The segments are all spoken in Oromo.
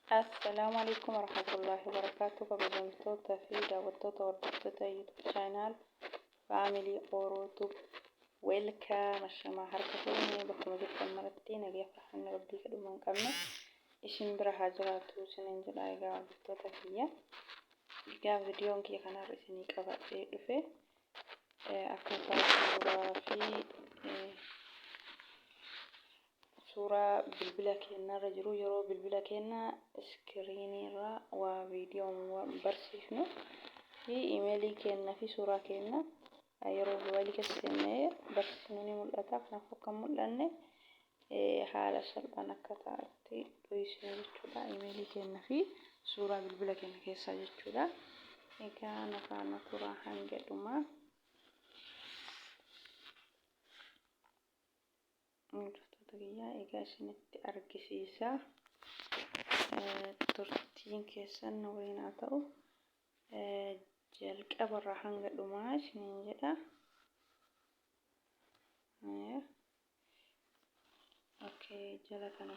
السلام عليكم ورحمة الله وبركاته. كبجمتوتا في دعوتوتا وردتوتا يوتيوب شانل فاميلي أوروتوب ويلكا مشا ما حركتوني بكم جدا مرتين أجي فرحنا قبل كده من قبل إيشين برا هاجراتو سنين جلاي قاعدتوتا فيا جاب فيديو كي كان رسمي كبا في دفه أكثر صورة في صورة بالبلا كنا رجلو يرو بالبلا كنا سكريني را وفيديو برسيفنو في إيميلي كنا في صورة كنا يرو بوالي كسنة برسينوني ملأتا نفوك ملأنة حالة سلبانا كتاعتي ويسنو جتودا إيميلي كنا في صورة بالبلا كنا كيسا جتودا إيكا نفانا ترا حنجدوما تغيا إيجاشنتي أركسيسا ترتين كيسان نورينا تاو جلك أبرا حنجة دماش ننجدا أوكي جلكنا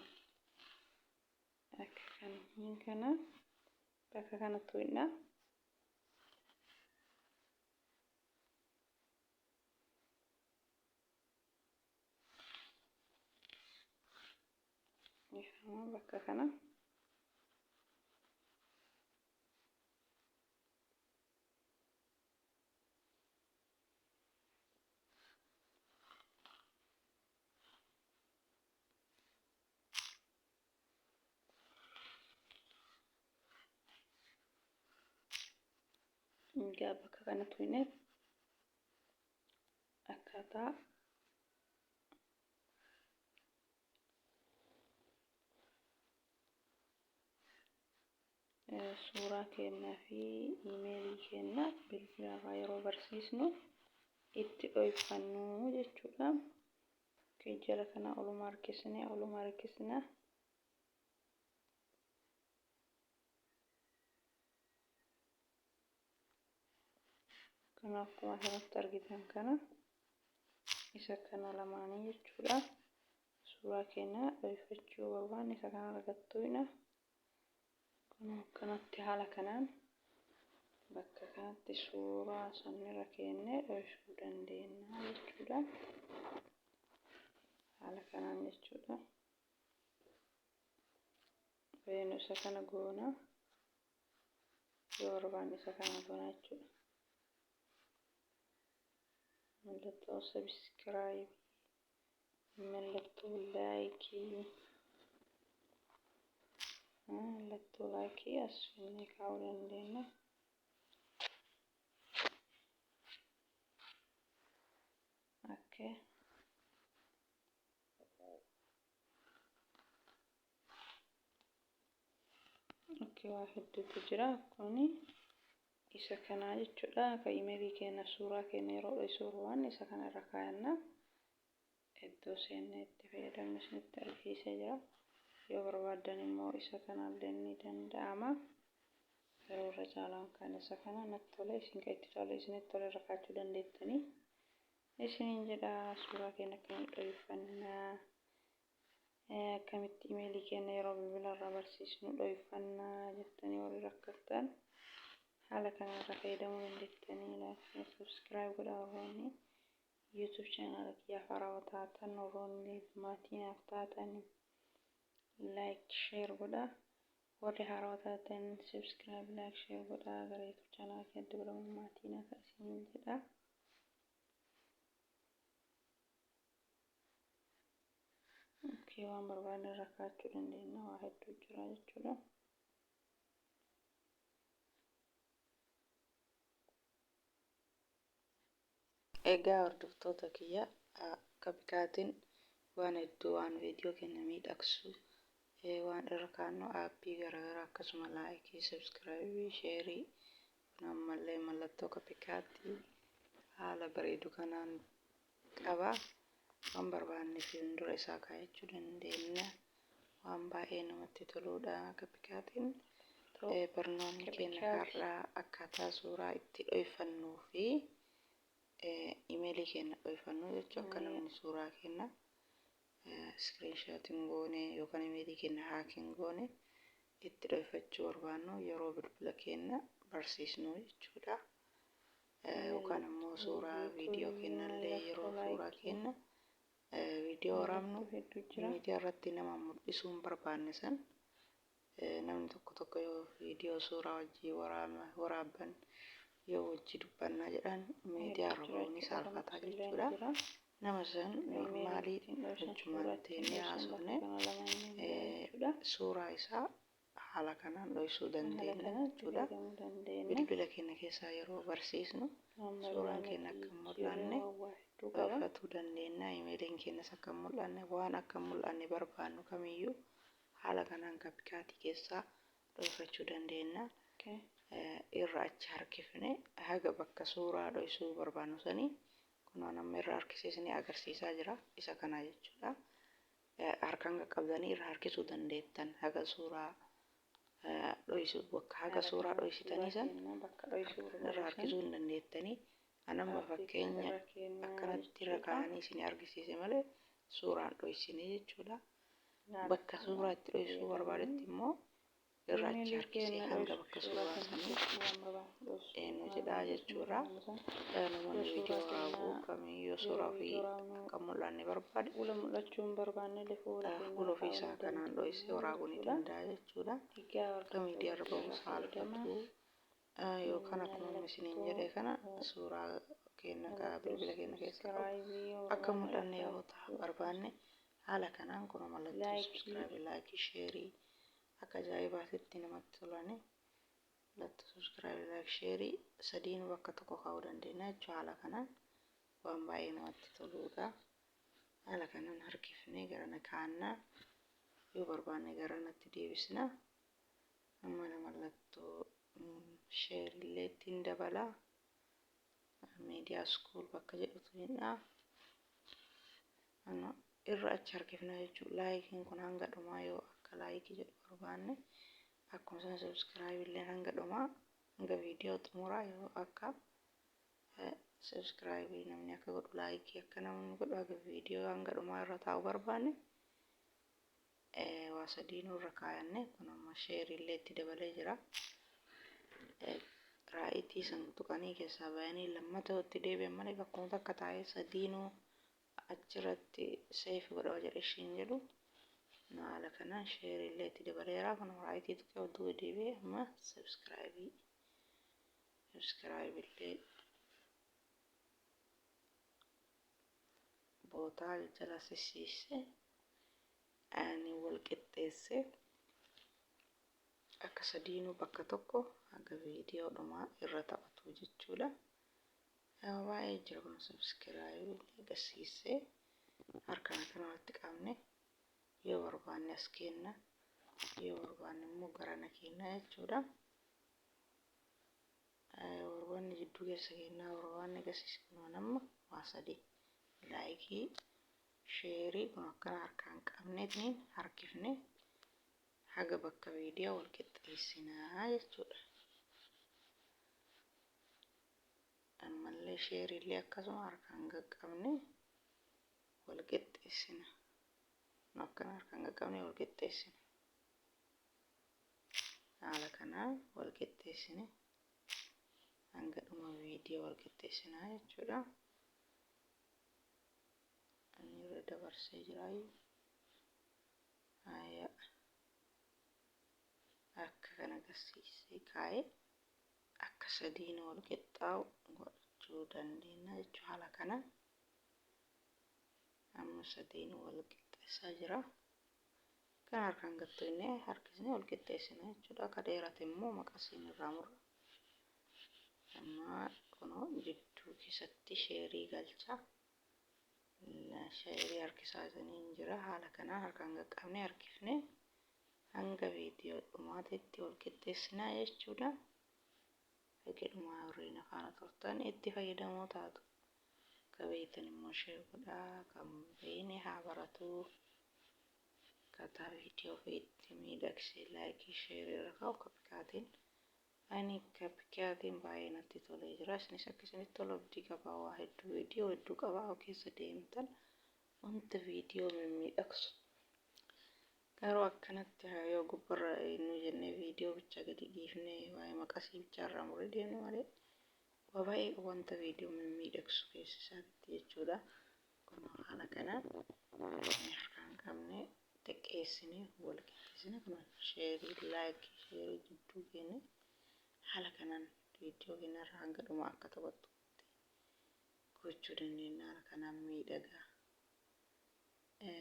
أككنا ينكنا بككنا توينا يفهمون بككنا نجا بككنا توينا أكتا صورة كنا في إيميل كنا بالفعل غير برسيسنو إتقوي فنو جتشودا كي جلكنا أولو ماركسنا كنا كما هناك ترجمة كنا إذا كنا لماني جتشودا صورة كنا بيفتشوا وابان إذا كنا رجعتوينا كنا تحالا كنان بكا كانت صورة سنرا كنا بيشودن دينا جتشودا حالا كنان جتشودا بينو إذا كنا جونا يوربان إذا كنا جونا جتشودا ملتو سبسكرايب ملتو لايكي ملتو لايكي أسفلني كاولن دينا اوكي واحد تجرا كوني إذا كان جتشودا كإيميلي كنا صورة كنا يرو صوروان إذا كان ركاينا إدو سينة تفيدا مسنة تركي سجرا يوبربادن مو إذا كان لني دنداما فرو رجالان كان إذا كان نتولي سنك إتتولي سنة تولي ركاتو دندتني إسنين جدا صورة كنا يفننا كمت إيميلي كنا يرو ببلا رابرسيسنو يفننا جتني وري ركتان حالا كان رفيدا من دتني لكن سبسكرايب ولا وروني يوتيوب شانل يا فراوتاتا نوروني ماتينا فتاتني لايك شير ولا وري هاروتاتا سبسكرايب لايك شير ولا غير يوتيوب شانل كدبر ماتينا كاسين جدا اوكي وان بربان ركاتو دندنا واحد تجرا جتشودا egaa hordoftoota kiyya kabikaatiin waan hedduu waan viidiyoo kenna miidhagsu waan irra kaannu aappii garaagaraa akkasuma laayikii sabskraayibii sheerii ammallee mallattoo kabikaatii haala bareedu kanaan qaba waan barbaanne fuuldura isaa kaa'achuu dandeenya waan baay'ee namatti toluudha kabikaatiin barnoonni keenya har'aa akkaataa suuraa itti dhoofannuu fi إيميلي كنا بيفنو يجوا كنا من صورة كنا سكرين شوتين غوني يوكان إيميلي كنا هاكين غوني itti dhoofachuu barbaannu yeroo bilbila keenya barsiisnu jechuudha. Yookaan immoo suuraa viidiyoo keenyallee yeroo suuraa keenya viidiyoo waraabnu miidiyaa irratti nama mul'isuu hin barbaanne san namni tokko yoo viidiyoo suuraa wajjii waraabban yoo wajjii dubbannaa jedhan miidiyaa irra ba'uun ni salphata jechuudha. Nama san normaalii wajjumaan ta'ee haasofne suuraa isaa haala kanaan dho'isuu dandeenya jechuudha. Bilbila keenya keessaa yeroo barsiisnu suuraan keenya akka hin mul'anne dho'ifatuu dandeenya. Imeeliin keenyas akka hin mul'anne waan akka hin mul'anne barbaannu kamiyyuu haala kanaan kaapikaatii keessaa dho'ifachuu dandeenya. Irra achi harkifne haga bakka suuraa dho'isuu barbaannu sanii kunoo nama irra harkisiisnee agarsiisaa jira. Isa kana jechuudha. Harkaan qaqqabdanii irra harkisuu dandeettan haga suuraa dho'isuu bakka haga suuraa dho'isitanii san irra harkisuu hin dandeettanii. Anamma fakkeenya akkanatti irra kaa'anii isin argisiise malee suuraan dho'isine jechuudha. Bakka suuraa itti dho'isuu barbaadetti immoo irra achi harkisee hanga bakka suuraa sanii eenyu jedhaa jechuudha. Namoonni viidiyoo waraabuu kamiyyuu suuraa ofii akka mul'anne barbaade fuula ofii isaa kanaan dho'isee waraabuu ni danda'a jechuudha. Miidiyaa irra ba'uu salphatu yookaan akkuma isiniin jedhe kana suuraa keenya bilbila keenya keessa akka mul'anne yoo barbaanne haala kanaan kun mallattoo subscribe, like, share akka ajaa'ibaatti namatti tolani mallattoo subscribe, like, share sadiin bakka tokko kaa'uu dandeenya jechuudha. Haala kanaan waan baay'ee namatti toludha. Haala kanaan harkifnee garana kaa'annaa yoo barbaanne garanatti deebisna. Amma mallattoo share illee ittiin dabala. Media school bakka jedhutu jennaa. Irra achi harkifna jechuudha. Laayikiin kun hanga dhumaa yoo akka laayikii jedhu barbaanne akkuma sana subscribe illee hanga dhumaa hanga viidiyoo xumuraa yoo akka subscribe namni akka godhu laayikii akka namni godhu hanga viidiyoo hanga dhumaa irra taa'u barbaanne waa sadiinuu irra kaayanne kun amma share illee itti dabalee jira. Raayitii san tuqanii keessaa bayanii lammataa itti deebi'an malee bakkuma takka taa'ee sadiinuu achirratti seef godha jedhe ishiin jedhu. Haala kanaan share illee itti dabaleera. Kun raayitii tuqee odduu deebi'ee amma subscribe illee bootaa jala sisiise ani wal qixxeesse akka sadiinuu bakka tokko haga viidiyoo dhumaa irra taphatu jechuudha. Baay'ee jira kun subscribe agarsiisee harkaan kanatti qabne yoo barbaanne as kenna yoo barbaanne immoo garana kenna jechuudha. Barbaanne jidduu keessa kenna barbaanne agarsiisnu nama waa sadii laayikii sheerii kun akkana harkaan qabneetiin harkifne haga bakka viidiyoo wal qixxeessinaa jechuudha. Ammallee share illee akkasuma harkaan qaqqabne wal qixxeessina. Akkana harkaan qaqqabne wal qixxeessina. Haala kanaan wal qixxeessine hanga dhuma viidiyoo wal qixxeessinaa jechuudha. Ani irra dabarsee jiraayu. Akka kana agarsiisee kaa'ee akka sadiinuu wal qixxaa'u godhachuu dandeenya jechuudha. Haala kanaan amma sadiinuu wal qixxeessaa jira. Kan harkaan gattoonnee harkisnee wal qixxeessina jechuudha. Akka dheerate immoo maqasiin irraa murra. Amma kunoo jidduu keessatti sheerii galcha. Sheerii harkisaa isiniin jira. Haala kanaan harkaan qaqqabnee harkifnee hanga viidiyoo dhumaatitti wal qixxeessinaa jechuudha. Dhumaa warreen afaan turtan itti fayyadamoo taatu. Akka beektan immoo share godhaa. Kan beekne haa baratu. Akkaataa viidiyoo itti miidhagsee laayikii share irra kaa'u kaapikaatiin. Ani kaapikaatiin baay'ee natti tolee jira. Isinis akka isinitti tolu abdii qabaa. Waa hedduu viidiyoo hedduu qabaa keessa deemtan wanta viidiyoo mimmiidhagsu Garuu akkanatti yoo gubbarra nu jennee viidiyoo bicha gadi dhiifnee waa'ee maqasii bicha irraa muree deemne malee baay'ee wanta viidiyoo miidhagsu keessa isaatti jechuudha. Kun haala kanaan harkaan qabnee xiqqeessinee wal qixxeessinee kun sheerii laayikii sheerii jidduu keenya haala kanaan viidiyoo keenya irraa hanga dhumaa akka taphattu gochuu dandeenya. Haala kanaan miidhagaa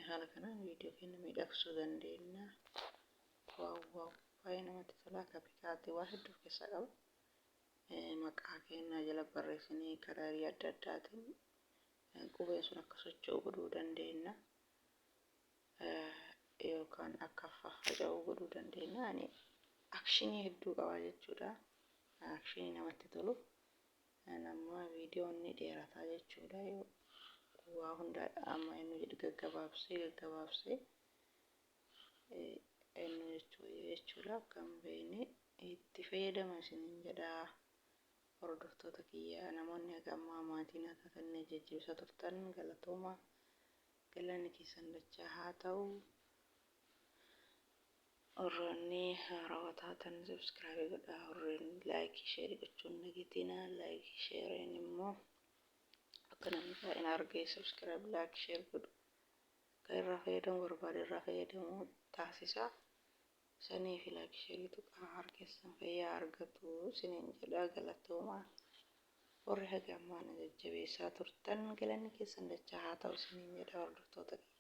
haala kanaan viidiyoo keenya miidhagsuu dandeenya. Waaw baay'ee namatti tola. Kaapitaatti waa hedduu of keessaa qaba. Maqaa keenya jala barreessinee kalarii adda addaatiin qubeen sun akka socho'u godhuu dandeenya. Yookaan akka faffaca'u godhuu dandeenya. Ani akshinii hedduu qaba jechuudha. Akshinii namatti tolu. Nama viidiyoon ni dheerataa jechuudha. Waa hunda amma inni jedhu gaggabaabsee inni jechuudha kan beekne itti fayyadamaa isiniin jedha. Hordoftoota kiyyaa namoonni akka ammaa maatiin akka kanneen jajjabeessaa turtan galatooma. Galanni keessan dachaa haa ta'u. Warroonni haarawaa taatan subscribe godhaa. Warroonni laayikii sheerii gochuun nageetina. Laayikii sheeriin immoo akka namni baay'een argee subscribe laayikii sheer godhu. Kan irraa fayyadamu barbaade irraa fayyadamu taasisa. Sanii fi laayikii sheeriitu harkeessan fayyaa argatu isiniin jedha galatooma. Warri haga ammaa na jajjabeessaa turtan galanni keessan dachaa haa ta'u isiniin jedha hordoftoota kiyya.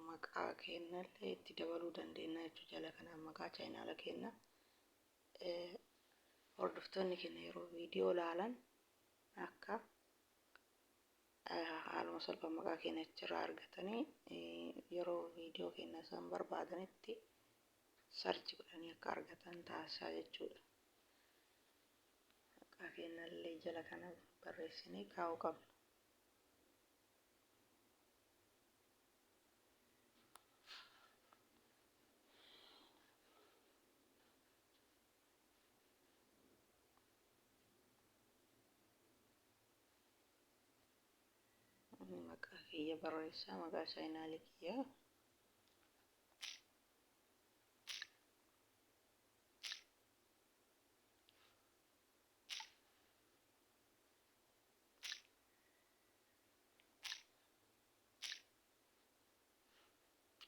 Maqaa keenyallee itti dabaluu dandeenya jechuudha. Jala kanaan maqaa chaayinaala keenya hordoftoonni keenya yeroo viidiyoo ilaalan akka haaluma salphaa maqaa keenya achirraa argatanii yeroo viidiyoo keenya isaan barbaadanitti sarchi godhanii akka argatan taasisaa jechuudha. Maqaa keenyallee jala kana barreessinee kaa'uu qabna. Maqaa kiyya barreessaa maqaa chaayinaalii kiyya.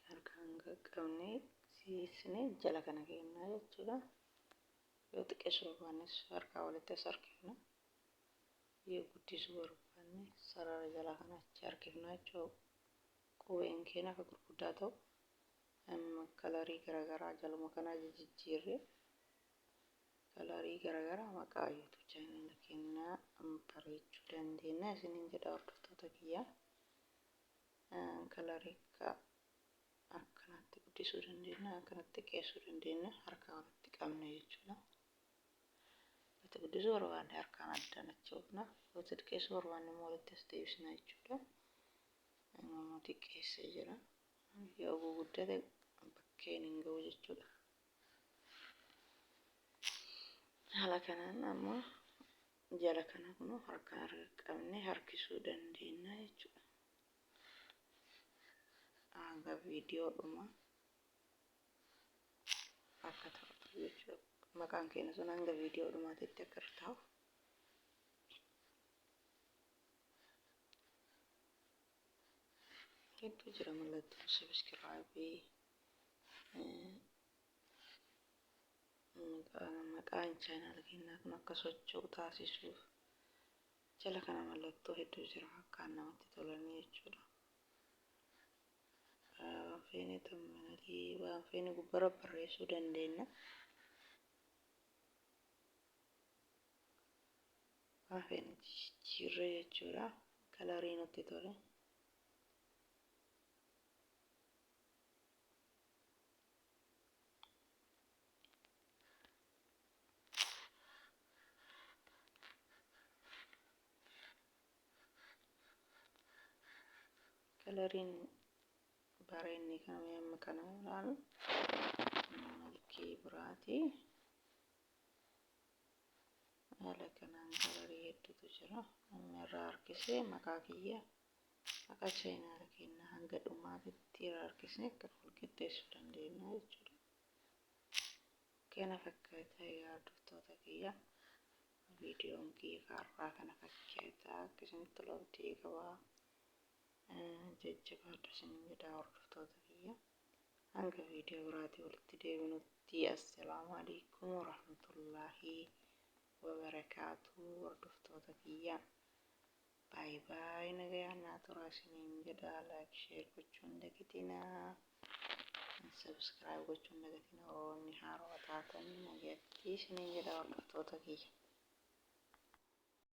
Harkaan qaqqabnee siisnee jala kana keenyaa jechuudha. Yoo xiqqeessuu barbaannes harkaa walitti as harkifna. Yoo guddisuu barbaanne sarara jala kana achi harkifna jechuudha. Qubeen keenya akka gurguddaa ta'u kalarii garaagaraa jaluma kanaa jijjiirree kalarii garaagaraa maqaa yuutuub chaayinaala keenyaa bareechuu dandeenya isiniin jedha hordoftoota kiyya. Kalarii akkanatti guddisuu dandeenya akkanatti xiqqeessuu dandeenya harkaa walitti qabne jechuudha. Yoo guddisuu barbaanne harkaan addaan achi oofna. Yoo xiqqeessuu barbaanne immoo walitti as deebisna jechuudha. Immoo xiqqeessee jira. Yoo guguddate bakkeen hin ga'u jechuudha. Haala kanaan ammoo jala kana kunoo harkaan qabnee harkisuu dandeenya jechuudha. Hanga viidiyoodhuma akka ta'u jechuudha. Maqaan keenya sun hanga viidiyoodhumaatitti akka ta'u. Hedduu jira mallattoo subscribe maqaan chaayinaala keenyaa kun akka socho'u taasisuuf jala kana mallattoo hedduu jira akkaan namatti tolanii jechuudha. Feene tammanalii waan feene gubbara barreessuu dandeenya. Waan feene jijjiirree jechuudha. Kalarii nutti tole. Kalariin bareenni kan amma kana ilaalu malkii biraati. Haala kanaan kalarii hedduutu jira. Namni irraa harkisee maqaa kiyya Maqaa chaanaala keenyaa hanga dhumaatitti harkisnee akka walqixxeessuu dandeenya jechuudha. Kana fakkaata hordoftoota kiyya. Viidiyoon kiyya har'aa kana fakkaata. Akkasumatti loltii qabaa. Jajjabaadhu isiniin jedha hordoftoota kiyya. Hanga viidiyoo biraatii walitti deebinutti assalaamu alaikum warahmatullaahi wabarakaatuh hordoftoota kiyya. Bye bye nagayaan naa turaa isiniin jedha. Like share gochuun dagatinaa. Subscribe gochuun dagatinaa. Oromoonni haarawaa taatan nagayatti isiniin jedha hordoftoota kiyya.